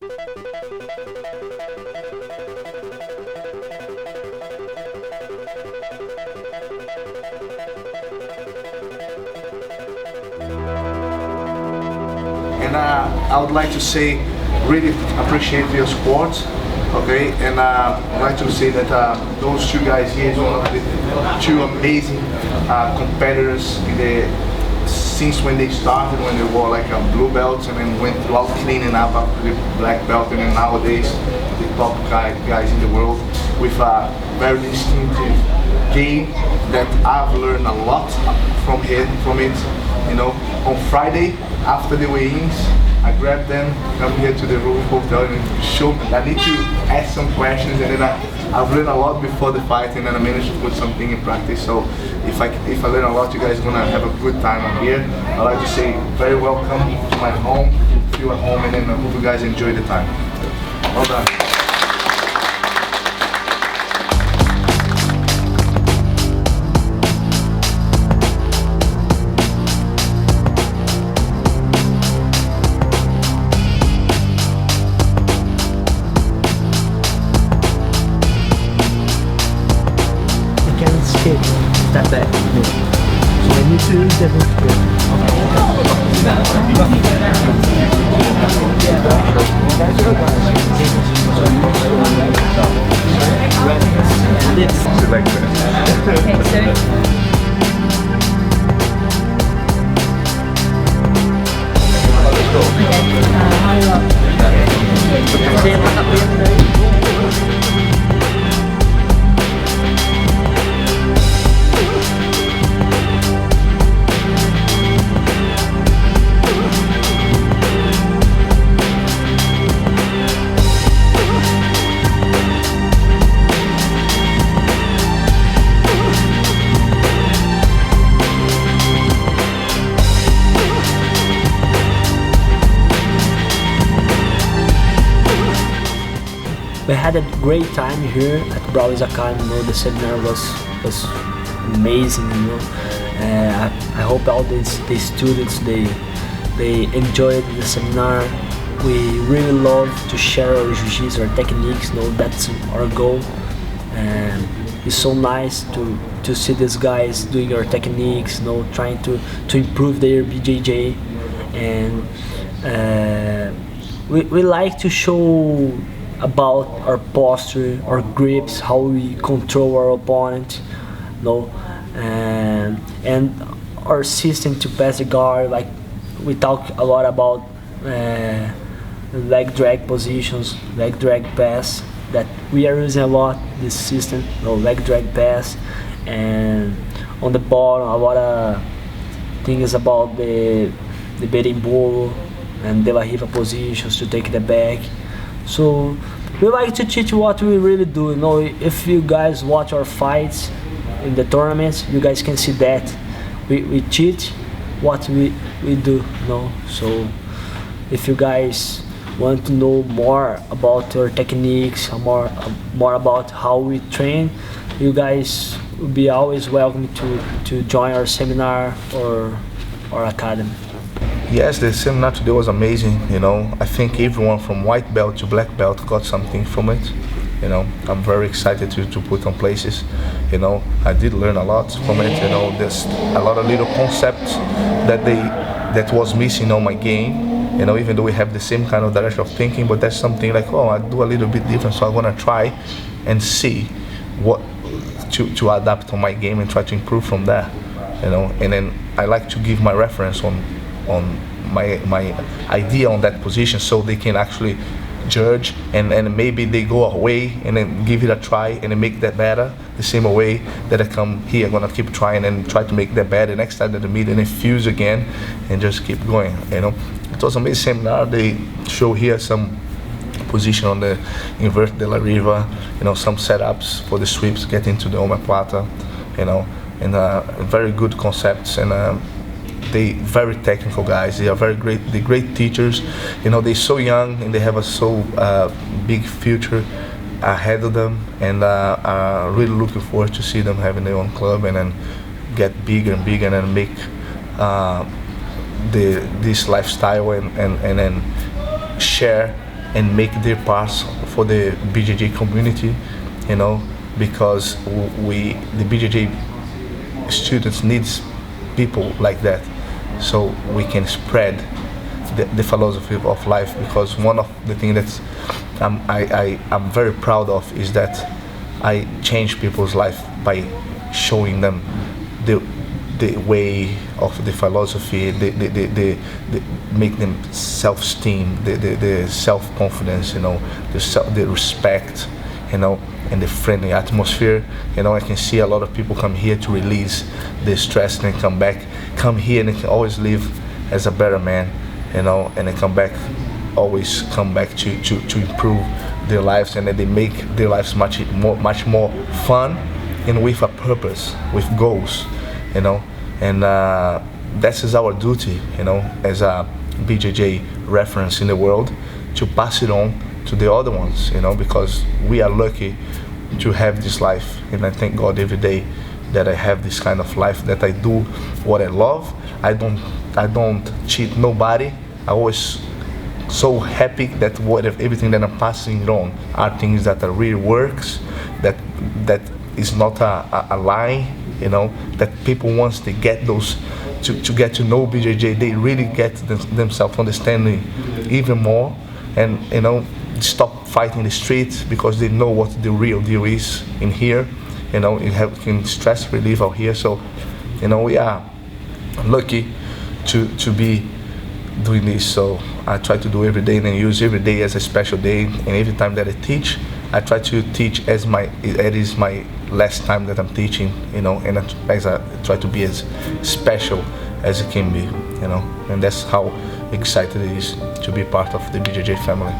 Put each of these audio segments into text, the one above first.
And I would like to say, really appreciate your support, okay? And I'd like to say that those two guys here is one of the two amazing competitors in since when they started, when they wore like a blue belt and then went throughout cleaning up after the black belt, and then nowadays the top guys in the world with a very distinctive game that I've learned a lot from it. You know, on Friday after the weigh-ins, I grabbed them, come here to the room, hotel, and show. I need to ask some questions, and then I've learned a lot before the fight, and then I managed to put something in practice. So if I learn a lot, you guys are gonna have a good time up here. I'd like to say very welcome to my home. Feel at home, and then I hope you guys enjoy the time. Well done. Step back. So I need to demonstrate. Like that. We had a great time here at Browse Academy. You know, the seminar was amazing. You know, I hope all the students they enjoyed the seminar. We really love to share our jiu-jitsu, our techniques. You know, that's our goal. And it's so nice to see these guys doing our techniques. You know, trying to improve their BJJ, and we like to show about our posture, our grips, how we control our opponent, you know, and our system to pass the guard. Like we talk a lot about leg drag positions, leg drag pass, that we are using a lot this system, you know, leg drag pass, and on the bottom a lot of things about the berimbolo and de la riva positions to take the back. So we like to teach what we really do. You know, if you guys watch our fights in the tournaments, you guys can see that we teach what we do. You know, so if you guys want to know more about our techniques, more about how we train, you guys will be always welcome to join our seminar or our academy. Yes, the seminar today was amazing. You know, I think everyone from white belt to black belt got something from it. You know, I'm very excited to put on places. You know, I did learn a lot from it. You know, there's a lot of little concepts that was missing on my game. You know, even though we have the same kind of direction of thinking, but that's something like, oh, I do a little bit different, so I'm gonna try and see what to adapt on my game and try to improve from there. You know, and then I like to give my reference on my idea on that position, so they can actually judge and maybe they go away and then give it a try and then make that better. The same way that I come here, I'm gonna keep trying and try to make that better. Next time that I meet and then fuse again and just keep going. You know, it was an amazing seminar. They show here some position on the invert de la riva, you know, some setups for the sweeps, get into the omoplata, you know, and very good concepts, and they very technical guys. They are very great. They're great teachers. You know, they're so young and they have a so big future ahead of them, and really looking forward to see them having their own club and then get bigger and bigger and make this lifestyle and then share and make their parts for the BJJ community, you know, because the BJJ students needs people like that, so we can spread the philosophy of life. Because one of the things that I'm very proud of is that I change people's life by showing them the way of the philosophy, the make them self-esteem, the self-confidence, you know, the respect, you know, and the friendly atmosphere. You know, I can see a lot of people come here to release the stress and then come here and they can always live as a better man, you know, and then always come back to improve their lives, and then they make their lives much more fun and with a purpose, with goals, you know, and that is our duty, you know, as a BJJ reference in the world, to pass it on to the other ones, you know, because we are lucky to have this life, and I thank God every day that I have this kind of life, that I do what I love. I don't cheat nobody. I always so happy that everything that I'm passing on are things that are really works, that is not a lie, you know, that people, once they get those to get to know BJJ, they really get themselves understanding even more, and, you know, stop fighting the streets because they know what the real deal is in here. You know, you can stress relief out here. So, you know, we are lucky to be doing this. So I try to do every day and use every day as a special day. And every time that I teach, I try to teach as it is my last time that I'm teaching, you know, and I try to be as special as it can be, you know. And that's how excited it is to be part of the BJJ family.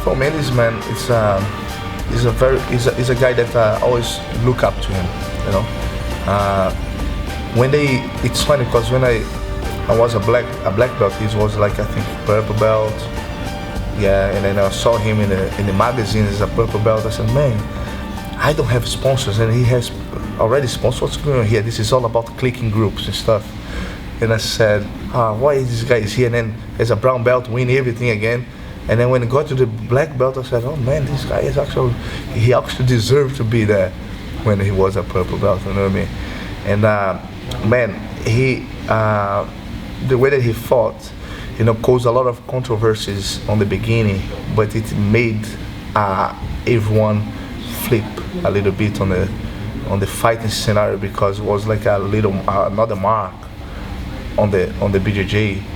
Rafael Mendes, man, is a guy that I always look up to him. You know, it's funny because when I was a black belt, he was like, I think, purple belt. Yeah, and then I saw him in the magazine as a purple belt. I said, man, I don't have sponsors, and he has already sponsors. What's going on here? This is all about clicking groups and stuff. And I said, why is this guy is here? And then as a brown belt, win everything again. And then when he got to the black belt, I said, oh man, this guy is actually deserved to be there when he was a purple belt, you know what I mean? And man, the way that he fought, you know, caused a lot of controversies on the beginning, but it made everyone flip a little bit on the fighting scenario, because it was like another mark on the BJJ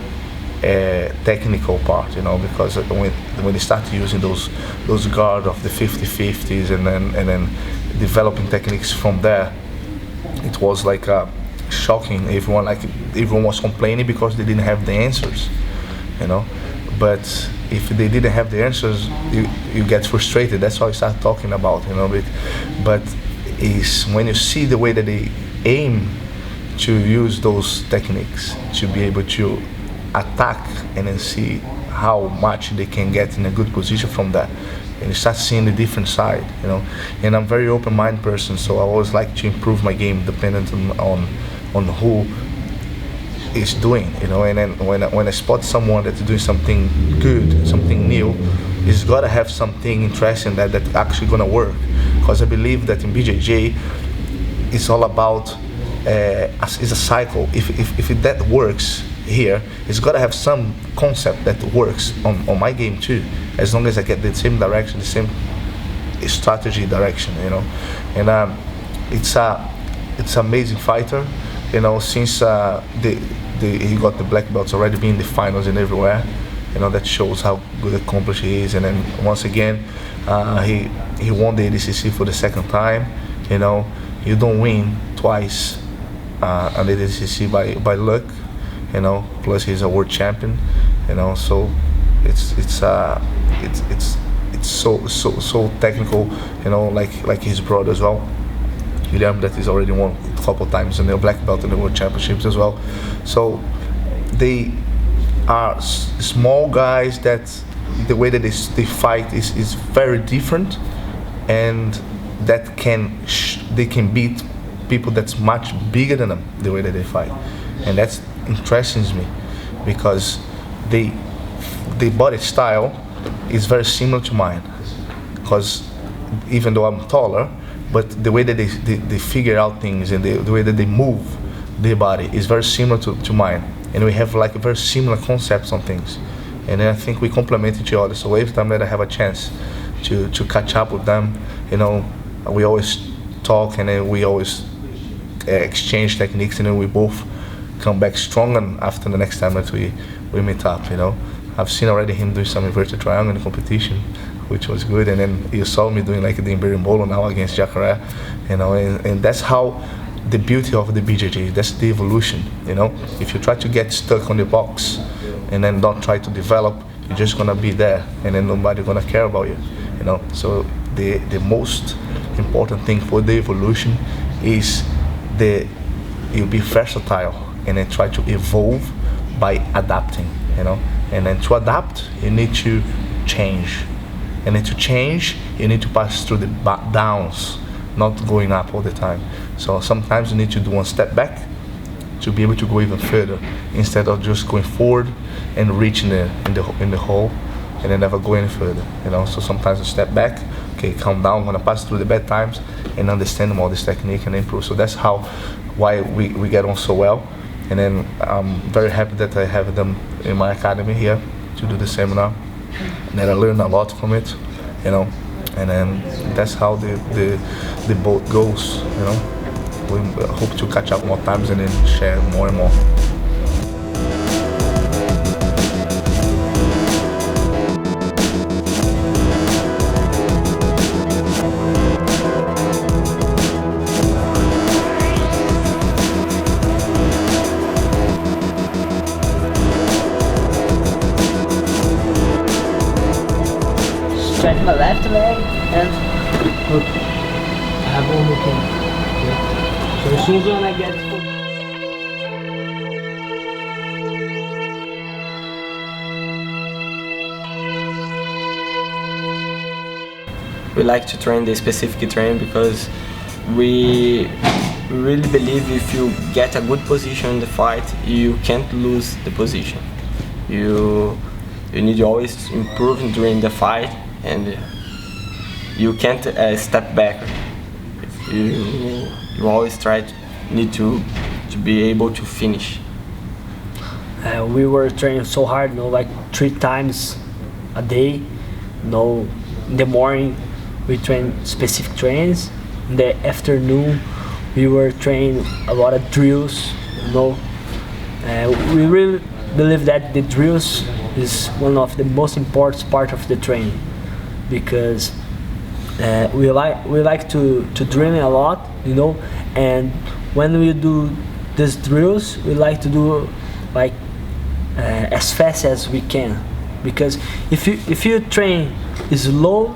technical part, you know, because when they started using those guard of the 50-50s and then developing techniques from there, it was like shocking everyone. Like everyone was complaining because they didn't have the answers, you know. But if they didn't have the answers, you get frustrated. That's why I start talking about, you know. But is when you see the way that they aim to use those techniques to be able to attack, and then see how much they can get in a good position from that, and you start seeing the different side, you know. And I'm a very open-minded person, so I always like to improve my game dependent on who is doing, you know. And then when I spot someone that's doing something good, something new, it's gotta have something interesting that actually gonna work. Because I believe that in BJJ, it's all about it's a cycle. If that works here, it's gotta have some concept that works on my game too. As long as I get the same direction, the same strategy direction, you know. And it's amazing fighter, you know. Since he got the black belts, already been in the finals and everywhere, you know. That shows how good accomplished he is. And then once again, he won the ADCC for the second time, you know. You don't win twice on the ADCC by luck, you know. Plus he's a world champion, you know. So it's so technical, you know, like his brother as well, William, that he's already won a couple of times in the black belt in the world championships as well. So they are small guys that the way that they fight is very different, and that they can beat people that's much bigger than them the way that they fight. And that interests me, because the body style is very similar to mine. Because even though I'm taller, but the way that they figure out things, and the way that they move their body is very similar to mine. And we have like very similar concepts on things. And I think we complement each other. So every time that I have a chance to catch up with them, you know, we always talk, and then we always exchange techniques, and then we both come back strong. And after the next time that we meet up, you know, I've seen already him do some inverted triangle in the competition, which was good. And then you saw me doing like the Berimbolo now against Jacaré, you know. And that's how the beauty of the BJJ, that's the evolution, you know. If you try to get stuck on the box and then don't try to develop, you're just gonna be there, and then nobody gonna care about you, you know. So the most important thing for the evolution is you be versatile, and then try to evolve by adapting, you know. And then to adapt, you need to change. And then to change, you need to pass through the downs, not going up all the time. So sometimes you need to do one step back to be able to go even further, instead of just going forward and reaching in the hole and then never go any further, you know. So sometimes you step back, okay, calm down, gonna pass through the bad times and understand all this technique and improve. So that's why we get on so well. And then I'm very happy that I have them in my academy here to do the seminar, and that I learned a lot from it, you know. And then that's how the boat goes, you know. We hope to catch up more times and then share more and more. Straighten my left leg and hook. I have one hooking. Okay. So as soon as when I get hooked, we like to train the specific train, because we really believe if you get a good position in the fight, you can't lose the position. You need to always improve during the fight, and you can't step back. You always need to be able to finish. we were training so hard, you know, like 3 times a day. You know, in the morning we train specific trains. In the afternoon we were training a lot of drills, you know. We really believe that the drills is one of the most important part of the training, because we like to drill a lot, you know. And when we do these drills, we like to do like as fast as we can, because if you train slow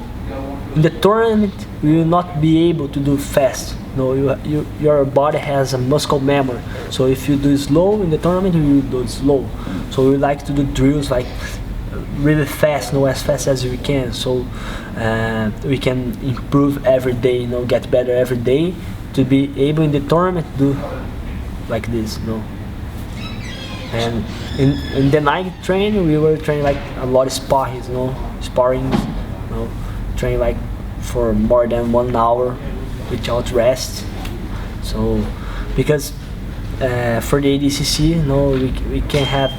in the tournament, you will not be able to do fast. No, your body has a muscle memory. So if you do slow in the tournament, you will do slow. So we like to do drills like really fast, you know, as fast as we can. So we can improve every day, you know, get better every day to be able in the tournament to do like this, you know. And in the night training, we were training like a lot of sparring, training like for more than 1 hour without rest. So, because for the ADCC, we can have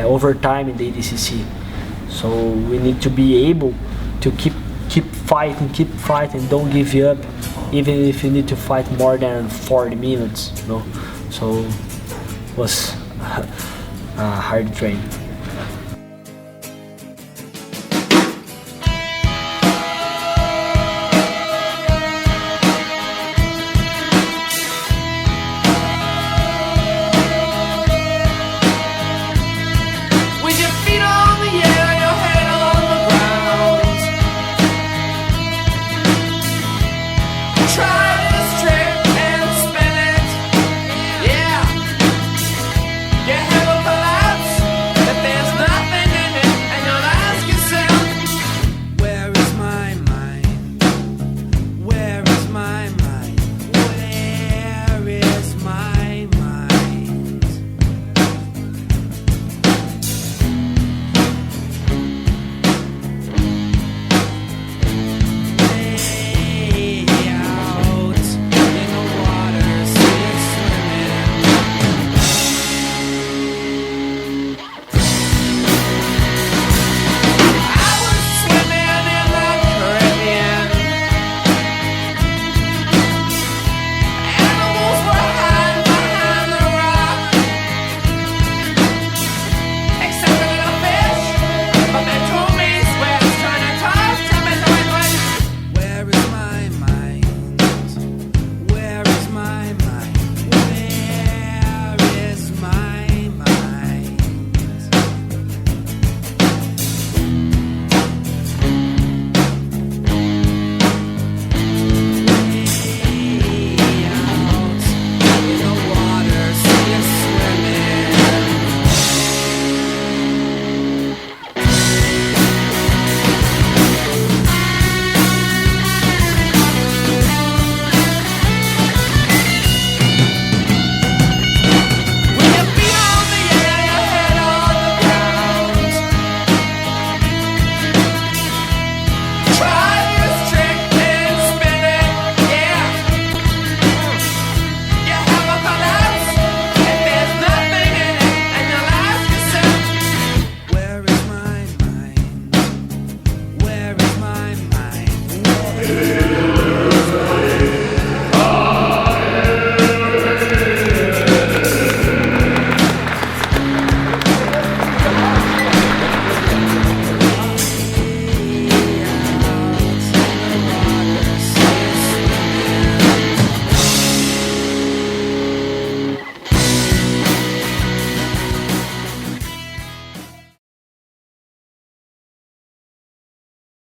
overtime in the ADCC. So we need to be able to keep fighting, don't give up, even if you need to fight more than 40 minutes. So it was a hard training.